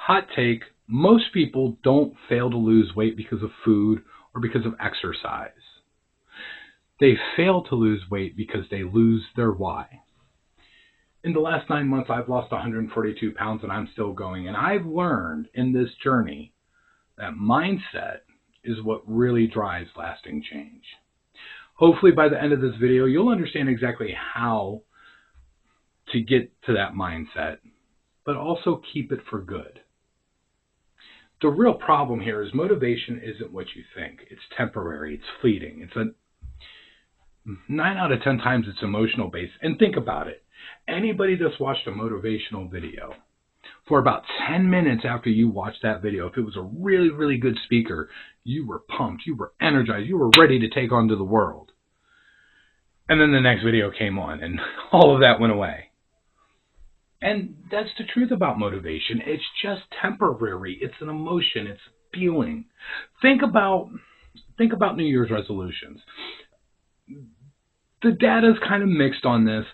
Hot take, most people don't fail to lose weight because of food or because of exercise. They fail to lose weight because they lose their why. In the last 9 months, I've lost 142 pounds and I'm still going. And I've learned in this journey that mindset is what really drives lasting change. Hopefully by the end of this video, you'll understand exactly how to get to that mindset, but also keep it for good. The real problem here is motivation isn't what you think. It's temporary. It's fleeting. It's a 9 out of 10 times it's emotional based. And think about it. Anybody that's watched a motivational video for about 10 minutes after you watched that video, if it was a really, really good speaker, you were pumped, you were energized, you were ready to take on to the world. And then the next video came on and all of that went away. And that's the truth about motivation. It's just temporary. It's an emotion. It's a feeling. Think about New Year's resolutions. The data is kind of mixed on this,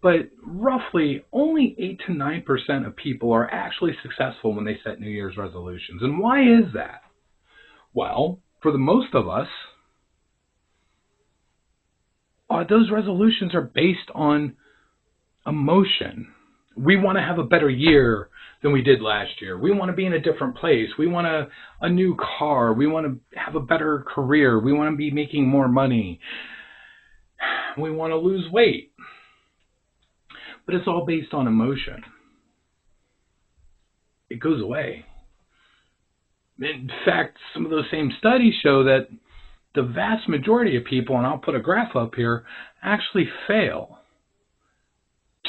but roughly only 8 to 9% of people are actually successful when they set New Year's resolutions. And why is that? Well, for the most of us, those resolutions are based on emotion. We want to have a better year than we did last year. We want to be in a different place. We want a new car. We want to have a better career. We want to be making more money. We want to lose weight. But it's all based on emotion. It goes away. In fact, some of those same studies show that the vast majority of people, and I'll put a graph up here, actually fail.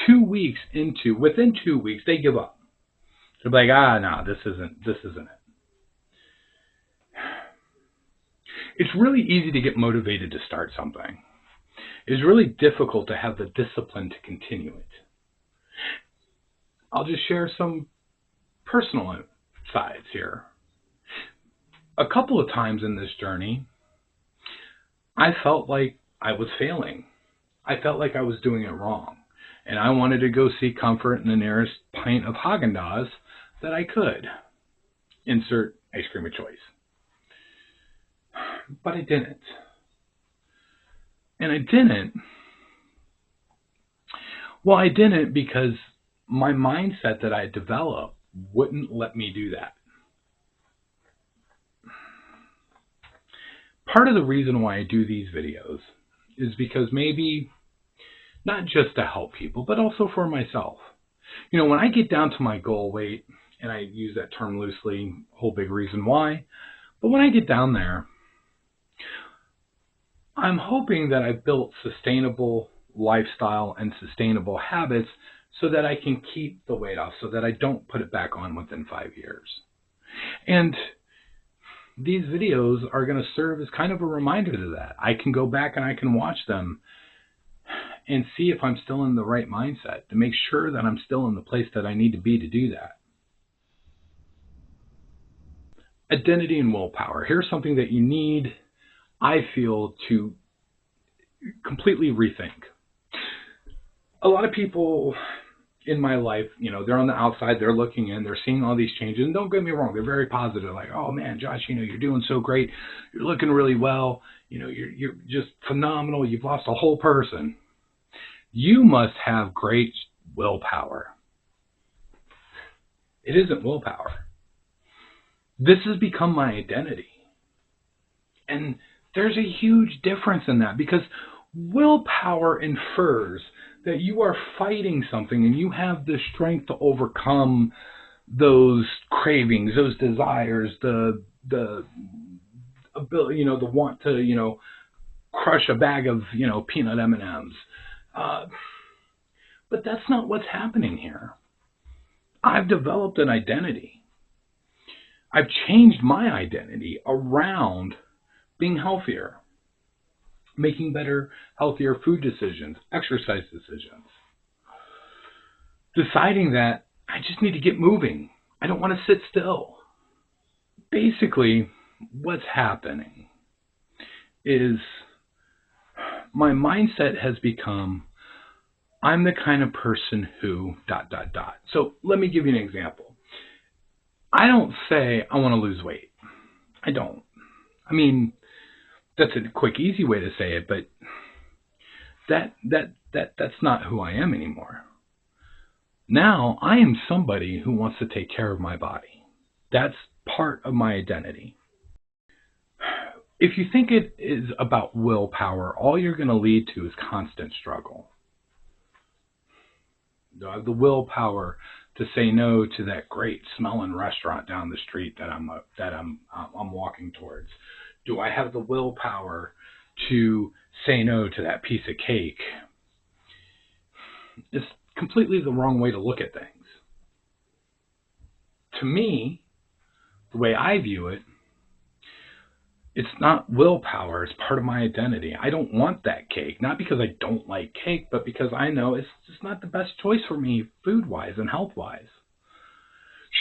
Within 2 weeks, they give up. They're like, no, this isn't it. It's really easy to get motivated to start something. It's really difficult to have the discipline to continue it. I'll just share some personal sides here. A couple of times in this journey, I felt like I was failing. I felt like I was doing it wrong. And I wanted to go seek comfort in the nearest pint of Haagen-Dazs that I could. Insert ice cream of choice. But I didn't. And I didn't. Well, I didn't because my mindset that I developed wouldn't let me do that. Part of the reason why I do these videos is because maybe not just to help people, but also for myself. You know, when I get down to my goal weight, and I use that term loosely, whole big reason why, but when I get down there, I'm hoping that I've built sustainable lifestyle and sustainable habits so that I can keep the weight off, so that I don't put it back on within 5 years. And these videos are going to serve as kind of a reminder to that. I can go back and I can watch them and see if I'm still in the right mindset, to make sure that I'm still in the place that I need to be to do that. Identity and willpower. Here's something that you need, I feel, to completely rethink. A lot of people in my life, they're on the outside, they're looking in, they're seeing all these changes, and don't get me wrong, they're very positive, like, oh man, Josh, you're doing so great, you're looking really well, you're just phenomenal, you've lost a whole person. You must have great willpower. It isn't willpower. This has become my identity. And there's a huge difference in that, because willpower infers that you are fighting something and you have the strength to overcome those cravings, those desires, the ability, the want to, crush a bag of, peanut M&Ms. But that's not what's happening here. I've developed an identity. I've changed my identity around being healthier, making better, healthier food decisions, exercise decisions, deciding that I just need to get moving. I don't want to sit still. Basically, what's happening is my mindset has become, I'm the kind of person who ... So let me give you an example. I don't say I want to lose weight. I don't. I mean, that's a quick, easy way to say it, but that's not who I am anymore. Now I am somebody who wants to take care of my body. That's part of my identity. If you think it is about willpower, all you're going to lead to is constant struggle. Do I have the willpower to say no to that great smelling restaurant down the street that I'm walking towards? Do I have the willpower to say no to that piece of cake? It's completely the wrong way to look at things. To me, the way I view it, it's not willpower, it's part of my identity. I don't want that cake, not because I don't like cake, but because I know it's just not the best choice for me food wise and health wise.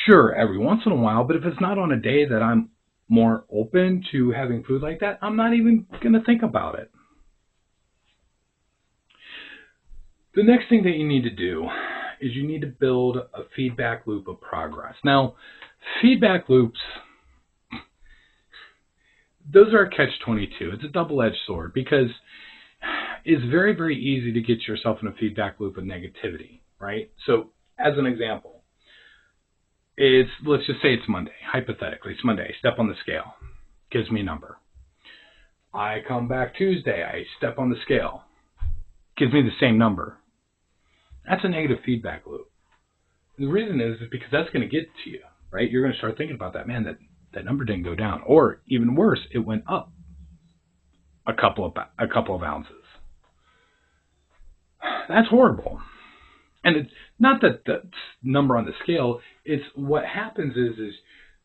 Sure, every once in a while, but if it's not on a day that I'm more open to having food like that, I'm not even going to think about it. The next thing that you need to do is you need to build a feedback loop of progress. Now, feedback loops, those are a catch-22. It's a double-edged sword because it's very, very easy to get yourself in a feedback loop of negativity, right? So, as an example, let's just say it's Monday. Hypothetically, it's Monday. I step on the scale, gives me a number. I come back Tuesday. I step on the scale, gives me the same number. That's a negative feedback loop. The reason is because that's going to get to you, right? You're going to start thinking about that. Man, that number didn't go down, or even worse, it went up a couple of ounces. That's horrible. And it's not that the number on the scale. It's what happens is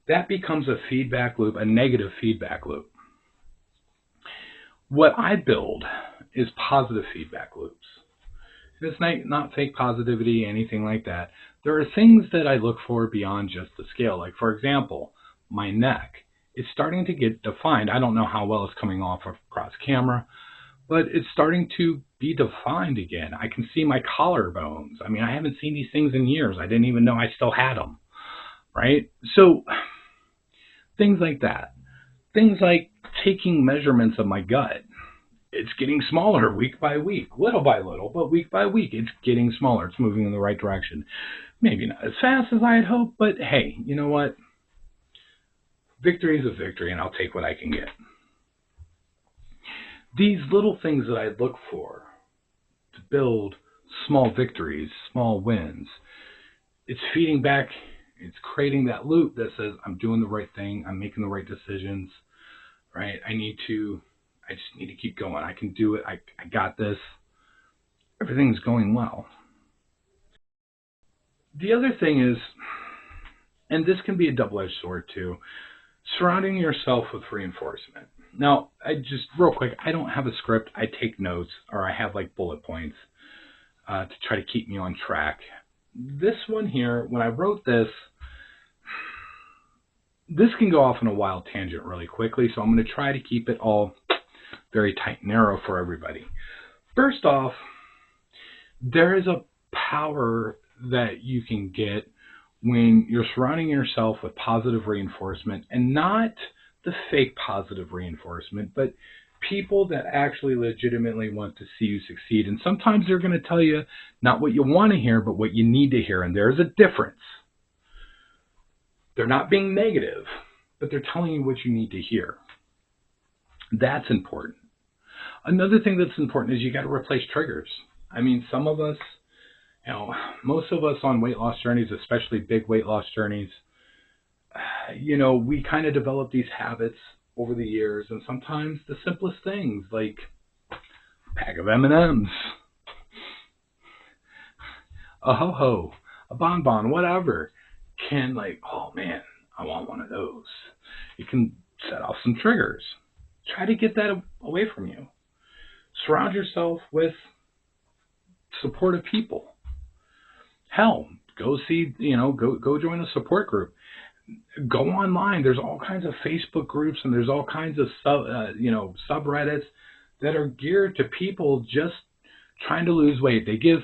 that becomes a feedback loop, a negative feedback loop. What I build is positive feedback loops. It's not fake positivity, anything like that. There are things that I look for beyond just the scale. Like, for example, my neck is starting to get defined. I don't know how well it's coming off across camera, but it's starting to be defined again. I can see my collarbones. I mean, I haven't seen these things in years. I didn't even know I still had them, right? So things like that. Things like taking measurements of my gut. It's getting smaller week by week, little by little, but week by week, it's getting smaller. It's moving in the right direction. Maybe not as fast as I had hoped, but hey, you know what? Victory is a victory, and I'll take what I can get. These little things that I look for to build small victories, small wins, it's feeding back, it's creating that loop that says I'm doing the right thing, I'm making the right decisions, right? I just need to keep going. I can do it. I got this. Everything's going well. The other thing is, and this can be a double-edged sword too, surrounding yourself with reinforcement. Now, real quick, I don't have a script. I take notes, or I have like bullet points to try to keep me on track. This one here, when I wrote this can go off on a wild tangent really quickly, so I'm going to try to keep it all very tight and narrow for everybody. First off, there is a power that you can get when you're surrounding yourself with positive reinforcement, and not the fake positive reinforcement, but people that actually legitimately want to see you succeed. And sometimes they're going to tell you not what you want to hear, but what you need to hear. And there's a difference. They're not being negative, but they're telling you what you need to hear. That's important. Another thing that's important is you got to replace triggers. I mean, some of us, most of us on weight loss journeys, especially big weight loss journeys, we kind of develop these habits over the years, and sometimes the simplest things like a pack of M&Ms, a ho-ho, a bonbon, whatever, can oh man, I want one of those. It can set off some triggers. Try to get that away from you. Surround yourself with supportive people. Hell, go join a support group. Go online. There's all kinds of Facebook groups, and there's all kinds of subreddits that are geared to people just trying to lose weight. They give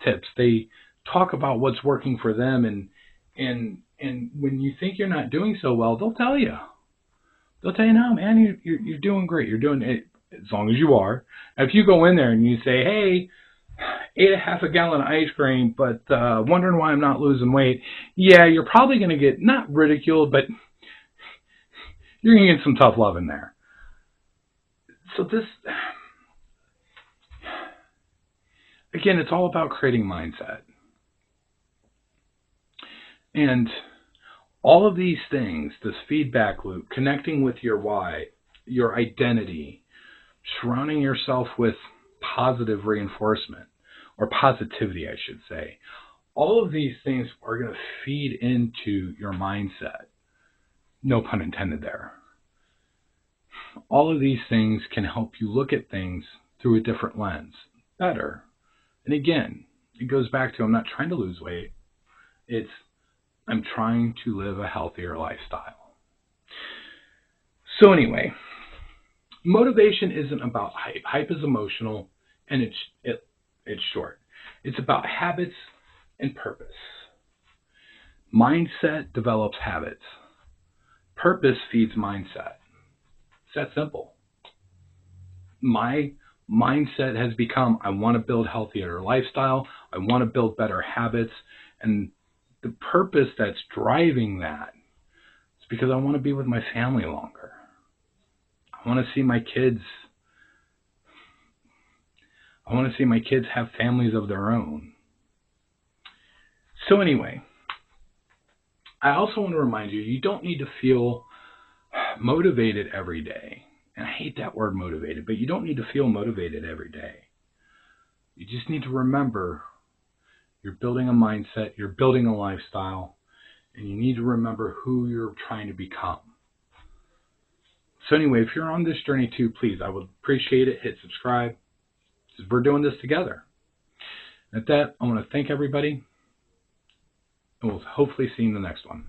tips. They talk about what's working for them, and And when you think you're not doing so well, they'll tell you. They'll tell you, no, man, you're doing great. You're doing it as long as you are. If you go in there and you say, hey, ate a half a gallon of ice cream, but wondering why I'm not losing weight, yeah, you're probably going to get not ridiculed, but you're going to get some tough love in there. So this, again, it's all about creating mindset. And all of these things, this feedback loop, connecting with your why, your identity, surrounding yourself with positive reinforcement, or positivity, I should say. All of these things are going to feed into your mindset. No pun intended there. All of these things can help you look at things through a different lens, better. And again, it goes back to I'm not trying to lose weight. It's I'm trying to live a healthier lifestyle. So anyway, motivation isn't about hype. Hype is emotional, and it's short. It's about habits and purpose. Mindset develops habits. Purpose feeds mindset. It's that simple. My mindset has become I want to build healthier lifestyle. I want to build better habits. And the purpose that's driving that is because I want to be with my family longer. I want to see my kids. I want to see my kids have families of their own. So anyway, I also want to remind you, you don't need to feel motivated every day. And I hate that word motivated, but you don't need to feel motivated every day. You just need to remember you're building a mindset, you're building a lifestyle, and you need to remember who you're trying to become. So anyway, if you're on this journey too, please, I would appreciate it. Hit subscribe. We're doing this together. At that, I want to thank everybody, and we'll hopefully see you in the next one.